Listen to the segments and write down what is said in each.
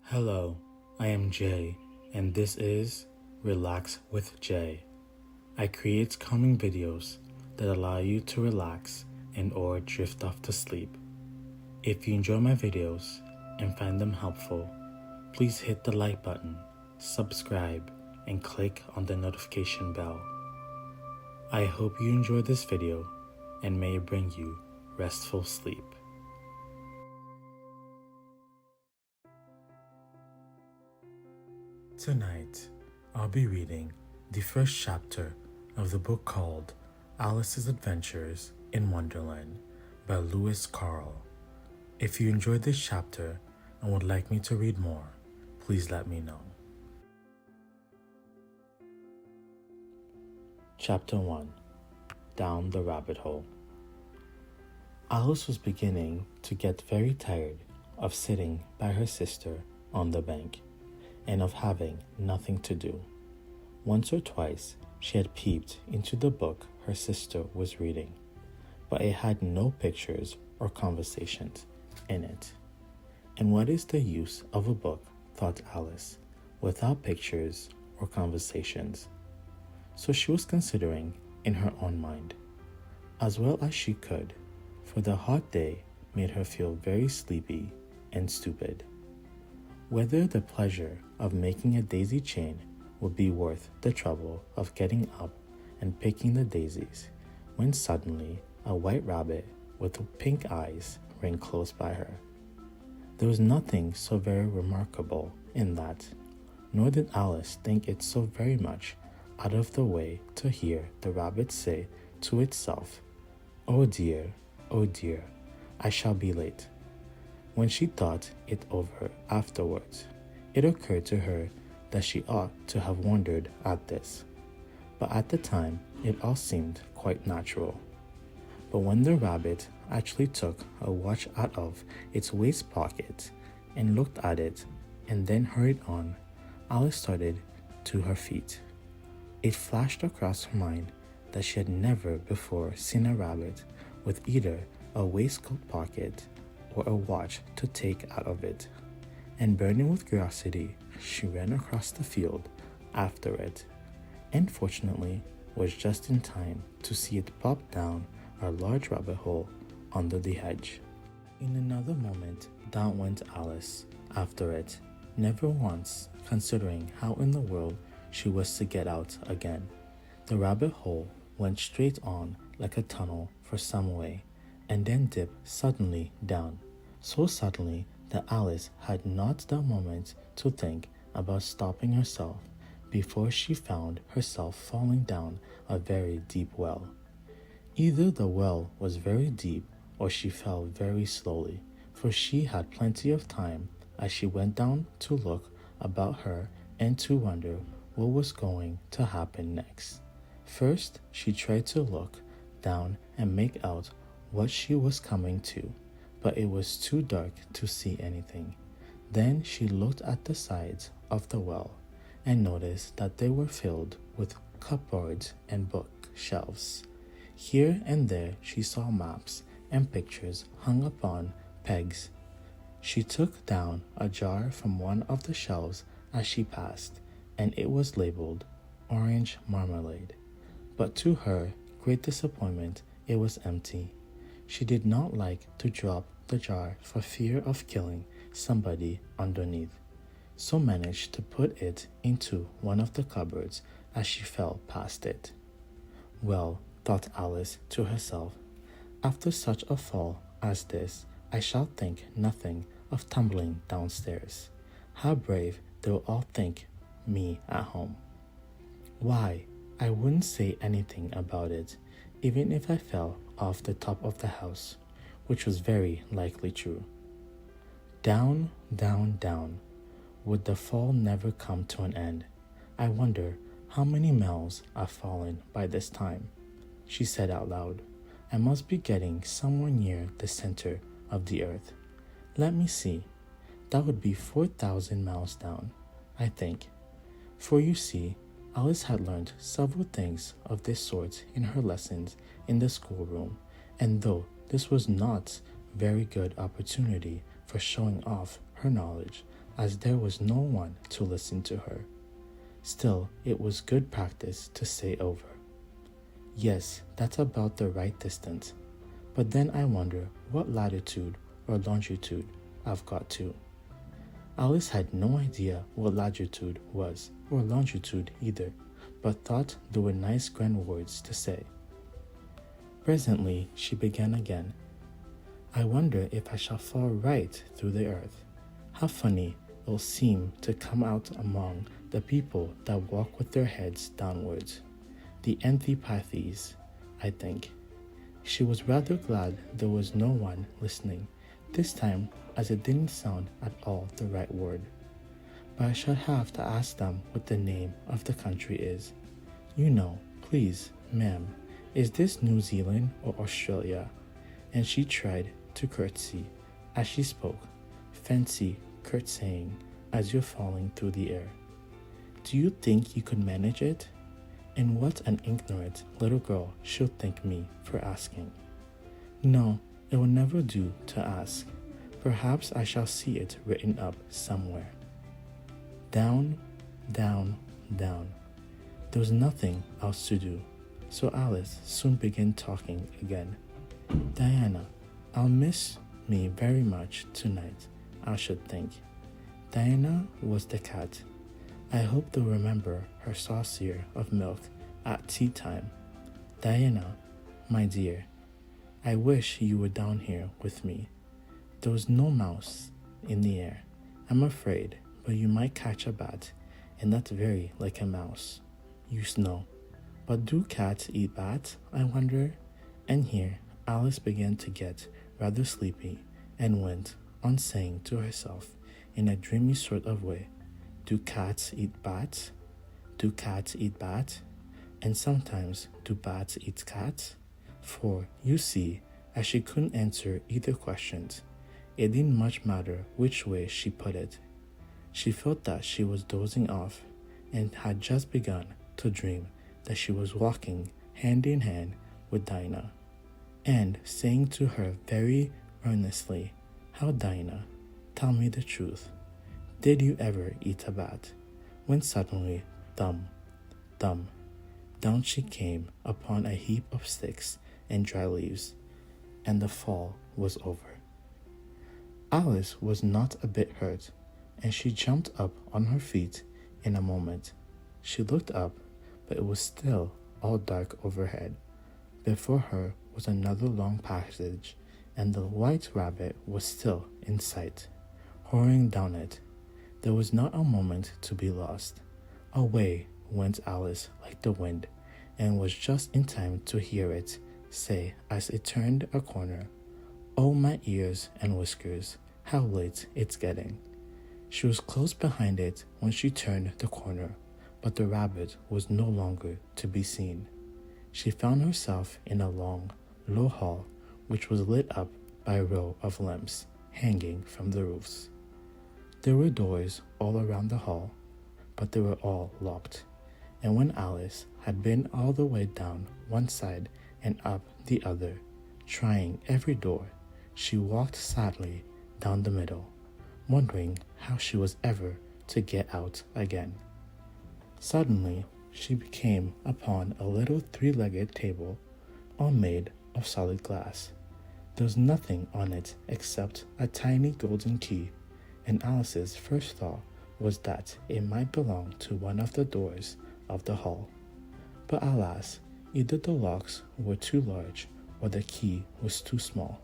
Hello, I am Jay, and this is Relax with Jay. I create calming videos that allow you to relax and or drift off to sleep. If you enjoy my videos and find them helpful, please hit the like button, subscribe, and click on the notification bell. I hope you enjoy this video and may it bring you restful sleep. Tonight, I'll be reading the first chapter of the book called Alice's Adventures in Wonderland by Lewis Carroll. If you enjoyed this chapter and would like me to read more, please let me know. Chapter 1. Down the Rabbit Hole. Alice was beginning to get very tired of sitting by her sister on the bank and of having nothing to do. Once or twice she had peeped into the book her sister was reading, but it had no pictures or conversations in it. And what is the use of a book, thought Alice, without pictures or conversations? So she was considering in her own mind, as well as she could, for the hot day made her feel very sleepy and stupid, whether the pleasure of making a daisy chain would be worth the trouble of getting up and picking the daisies, when suddenly a white rabbit with pink eyes ran close by her. There was nothing so very remarkable in that, nor did Alice think it so very much out of the way to hear the rabbit say to itself, oh dear, I shall be late." When she thought it over afterwards, it occurred to her that she ought to have wondered at this, but at the time it all seemed quite natural. But when the rabbit actually took a watch out of its waist pocket and looked at it and then hurried on, Alice started to her feet. It flashed across her mind that she had never before seen a rabbit with either a waistcoat pocket or a watch to take out of it, and burning with curiosity, she ran across the field after it, and fortunately was just in time to see it pop down a large rabbit hole under the hedge. In another moment down went Alice after it, never once considering how in the world she was to get out again. The rabbit hole went straight on like a tunnel for some way, and then dipped suddenly down, so suddenly that Alice had not the moment to think about stopping herself before she found herself falling down a very deep well. Either the well was very deep or she fell very slowly, for she had plenty of time as she went down to look about her and to wonder what was going to happen next. First, she tried to look down and make out what she was coming to, but it was too dark to see anything. Then she looked at the sides of the well and noticed that they were filled with cupboards and bookshelves. Here and there she saw maps and pictures hung upon pegs. She took down a jar from one of the shelves as she passed, and it was labeled orange marmalade. But to her great disappointment, it was empty. She did not like to drop the jar for fear of killing somebody underneath, so managed to put it into one of the cupboards as she fell past it. Well, thought Alice to herself, after such a fall as this, I shall think nothing of tumbling downstairs. How brave they'll all think me at home. Why, I wouldn't say anything about it, even if I fell off the top of the house, which was very likely true. Down, down, down. Would the fall never come to an end? I wonder how many miles I've fallen by this time, she said out loud. I must be getting somewhere near the center of the earth. Let me see. That would be 4,000 miles down, I think. For you see, Alice had learned several things of this sort in her lessons in the schoolroom, and though this was not very good opportunity for showing off her knowledge, as there was no one to listen to her. Still, it was good practice to say over. Yes, that's about the right distance. But then I wonder what latitude or longitude I've got to. Alice had no idea what latitude was or longitude either, but thought they were nice grand words to say. Presently she began again. I wonder if I shall fall right through the earth. How funny it'll seem to come out among the people that walk with their heads downwards. The antipathies, I think. She was rather glad there was no one listening, this time, as it didn't sound at all the right word. But I shall have to ask them what the name of the country is. You know, please, ma'am, is this New Zealand or Australia? And she tried to curtsy as she spoke. Fancy curtsying as you're falling through the air. Do you think you could manage it? And what an ignorant little girl she'll think me for asking. No, it will never do to ask. Perhaps I shall see it written up somewhere. Down, down, down. There was nothing else to do, so Alice soon began talking again. Diana, I'll miss me very much tonight, I should think. Diana was the cat. I hope they'll remember her saucer of milk at tea time. Diana, my dear, I wish you were down here with me. There was no mouse in the air, I'm afraid, but you might catch a bat, and that's very like a mouse, you know. But do cats eat bats, I wonder? And here Alice began to get rather sleepy, and went on saying to herself in a dreamy sort of way, do cats eat bats? Do cats eat bats? And sometimes do bats eat cats? For, you see, as she couldn't answer either questions, it didn't much matter which way she put it. She felt that she was dozing off, and had just begun to dream that she was walking hand in hand with Dinah, and saying to her very earnestly, how Dinah, tell me the truth. Did you ever eat a bat? When suddenly, thump, thump, down she came upon a heap of sticks and dry leaves, and the fall was over. Alice was not a bit hurt, and she jumped up on her feet in a moment. She looked up, but it was still all dark overhead. Before her was another long passage, and the white rabbit was still in sight, hurrying down it. There was not a moment to be lost. Away went Alice like the wind, and was just in time to hear it say as it turned a corner, "Oh, my ears and whiskers, how late it's getting." She was close behind it when she turned the corner, but the rabbit was no longer to be seen. She found herself in a long, low hall, which was lit up by a row of lamps hanging from the roofs. There were doors all around the hall, but they were all locked, and when Alice had been all the way down one side and up the other, trying every door, she walked sadly down the middle, wondering how she was ever to get out again. Suddenly, she came upon a little three-legged table, all made of solid glass. There was nothing on it except a tiny golden key, and Alice's first thought was that it might belong to one of the doors of the hall. But alas, either the locks were too large or the key was too small,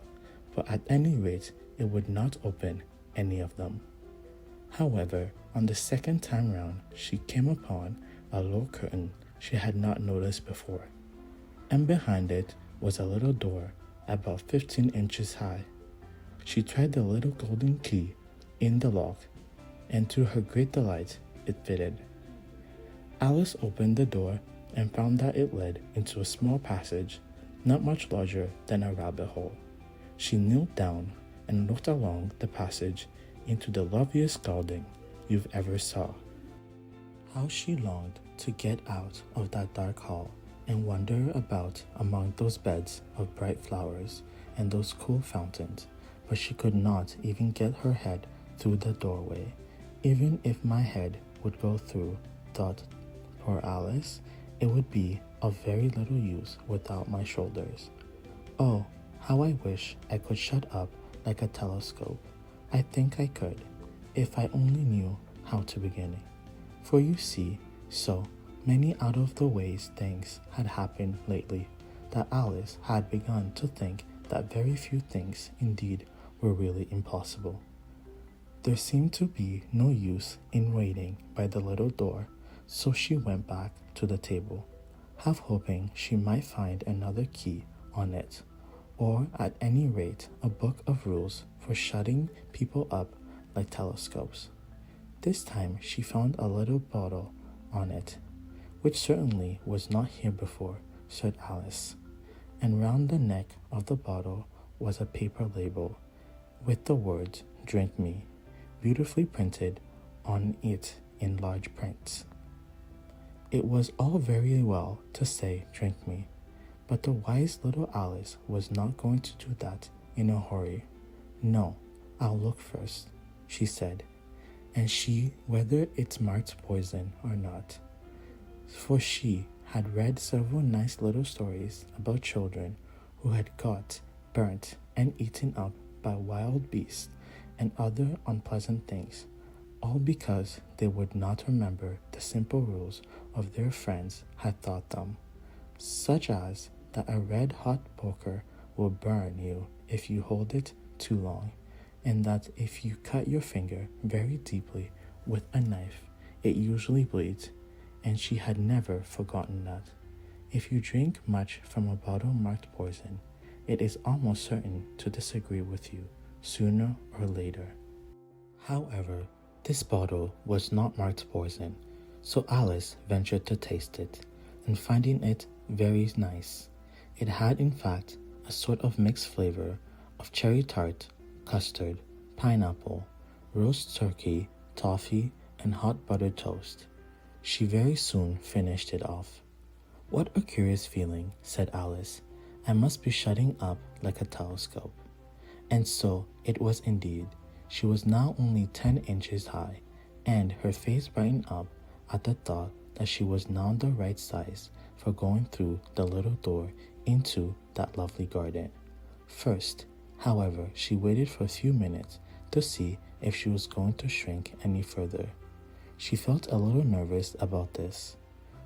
but at any rate it would not open any of them. However, on the second time round she came upon a low curtain she had not noticed before, and behind it was a little door about 15 inches high. She tried the little golden key in the lock, and to her great delight it fitted. Alice opened the door and found that it led into a small passage not much larger than a rabbit hole. She knelt down and looked along the passage into the loveliest garden you've ever saw. How she longed to get out of that dark hall and wander about among those beds of bright flowers and those cool fountains, but she could not even get her head through the doorway, Even if my head would go through, thought poor Alice, it would be of very little use without my shoulders. Oh, how I wish I could shut up like a telescope. I think I could, if I only knew how to begin. For you see, so many out-of-the-way things had happened lately that Alice had begun to think that very few things indeed were really impossible. There seemed to be no use in waiting by the little door, so she went back to the table, half hoping she might find another key on it, or at any rate a book of rules for shutting people up like telescopes. This time she found a little bottle on it, which certainly was not here before, said Alice, and round the neck of the bottle was a paper label with the words "Drink me" beautifully printed on it in large print. It was all very well to say "drink me," but the wise little Alice was not going to do that in a hurry. "No, I'll look first," she said, and she whether it's marked poison or not, for she had read several nice little stories about children who had got burnt and eaten up by wild beasts and other unpleasant things, all because they would not remember the simple rules of their friends had taught them, such as that a red-hot poker will burn you if you hold it too long, and that if you cut your finger very deeply with a knife, it usually bleeds, and she had never forgotten that. If you drink much from a bottle marked poison, it is almost certain to disagree with you sooner or later. However, this bottle was not marked poison, so Alice ventured to taste it, and finding it very nice, it had in fact a sort of mixed flavor of cherry tart, custard, pineapple, roast turkey, toffee, and hot buttered toast. She very soon finished it off. "What a curious feeling," said Alice. "I must be shutting up like a telescope." And so it was indeed. She was now only 10 inches high, and her face brightened up at the thought that she was now the right size for going through the little door into that lovely garden. First, however, she waited for a few minutes to see if she was going to shrink any further. She felt a little nervous about this.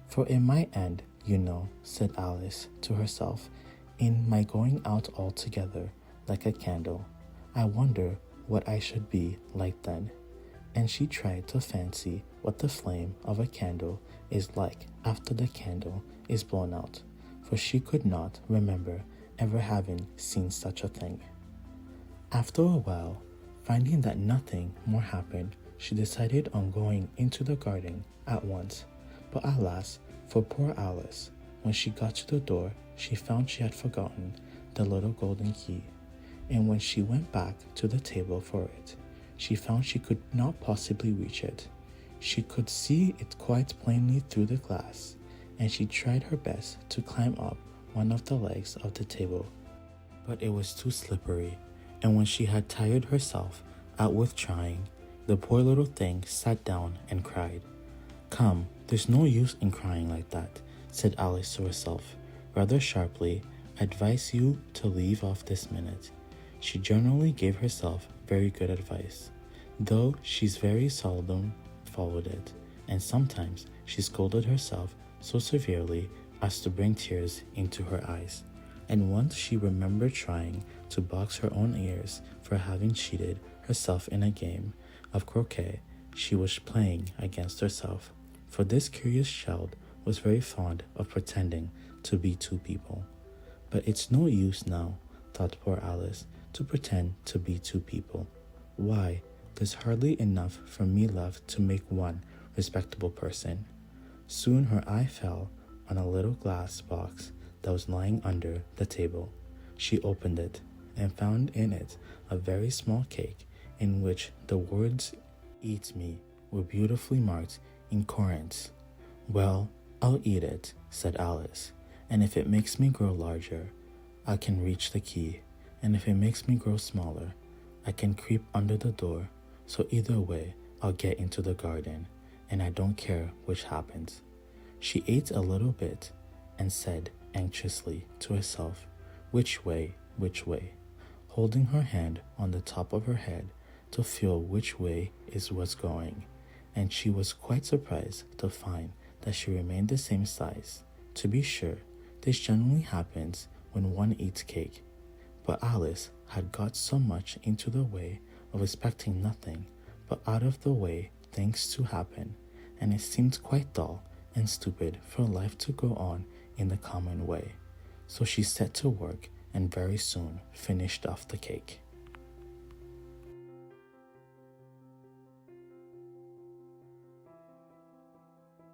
"For it might end, you know," said Alice to herself, "in my going out altogether like a candle. I wonder what I should be like then." And she tried to fancy what the flame of a candle is like after the candle is blown out, for she could not remember ever having seen such a thing. After a while, finding that nothing more happened, she decided on going into the garden at once. But alas, for poor Alice, when she got to the door, she found she had forgotten the little golden key, and when she went back to the table for it, she found she could not possibly reach it. She could see it quite plainly through the glass, and she tried her best to climb up one of the legs of the table, but it was too slippery, and when she had tired herself out with trying, the poor little thing sat down and cried. "Come, there's no use in crying like that," said Alice to herself, rather sharply. "I advise you to leave off this minute." She generally gave herself very good advice, though she's very seldom followed it, and sometimes she scolded herself so severely as to bring tears into her eyes. And once she remembered trying to box her own ears for having cheated herself in a game of croquet she was playing against herself, for this curious child was very fond of pretending to be two people. But it's no use now, thought poor Alice, to pretend to be two people. Why, there's hardly enough for me left to make one respectable person. Soon her eye fell on a little glass box that was lying under the table. She opened it and found in it a very small cake in which the words "Eat me" were beautifully marked in currants. "Well, I'll eat it," said Alice, "and if it makes me grow larger, I can reach the key, and if it makes me grow smaller, I can creep under the door, so either way, I'll get into the garden, and I don't care which happens. She ate a little bit and said anxiously to herself, which way, holding her hand on the top of her head to feel which way it was going, and she was quite surprised to find that she remained the same size. To be sure, this generally happens when one eats cake, but Alice had got so much into the way of expecting nothing but out of the way things to happen, and it seemed quite dull and stupid for life to go on in the common way. So she set to work and very soon finished off the cake.